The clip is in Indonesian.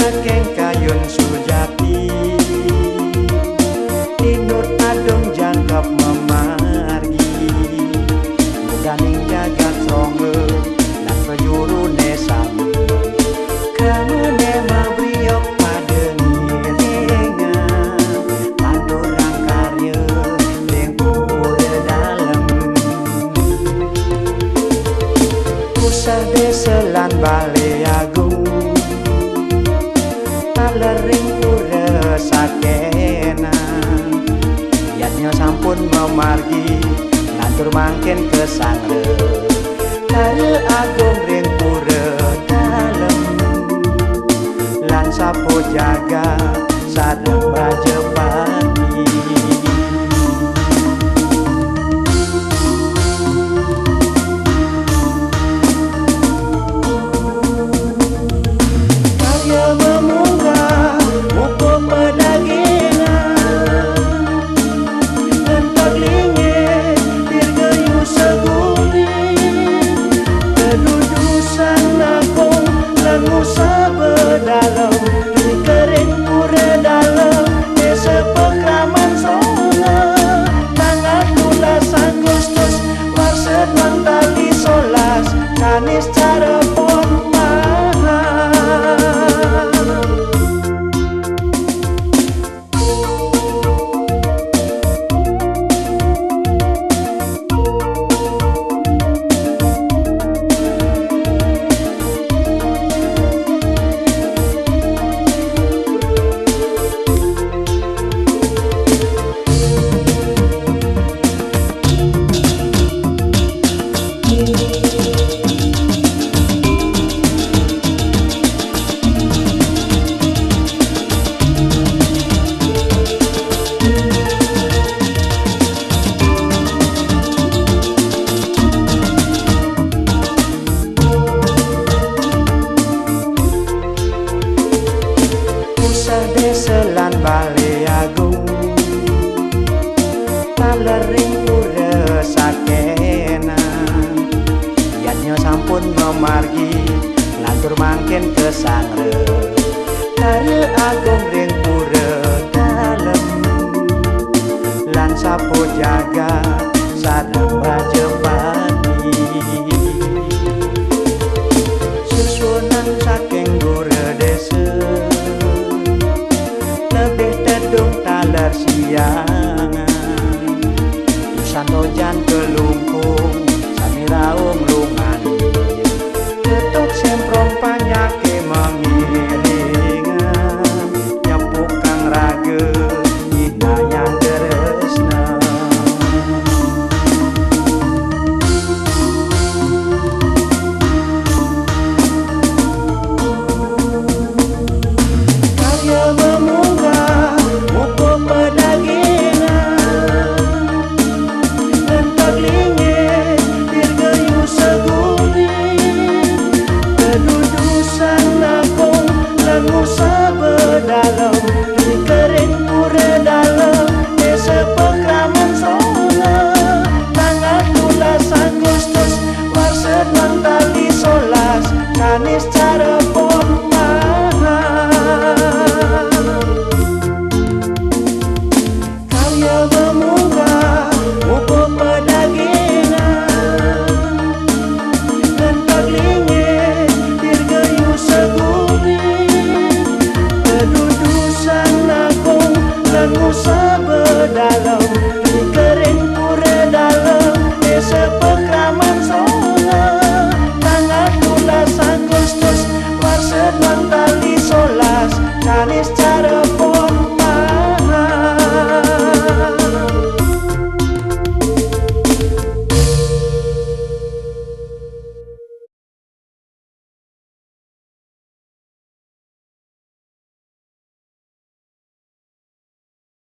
saking kayun sujati tinut adong jangkep memargi mudaning jagat songe lan pejurune sami kamune mabriok padeni ringan pandurang karya ning pura dalem usah desa lan Balai Agung talering pura sakena yatnya sampun memargi ngantur mangken kesangre Balai Agung ring pura dalem lan sapo jaga sadeng Majapahit dalam di kering pura dalam desa Pekraman Songa tanggal 12 Agustus warset lang tali solas kanis cara desa lan Balai Agung talering pura sakena yatnya sampun memargi lantur mangken kesangre Balai Agung ring pura dalem lan sapo jaga sadeng Majapahit susunan saking pura desa lebih tedung taler siangan Tusantojan kelungkung sami raung lungan ketuk semprong panyake mengiringan nyepuk kang rage nyina yang deresna karya dalam di kering pura dalam desa Pekraman Songa tanggal 12 Agustus warset lang tali solas kanis cara karya memunggah upah pedagingan dan paglingin dirgayu seguni dan musa berdalam di kering pura dalam desa Pekraman Songa tanggal 12 Agustus warset lang tali solas kanis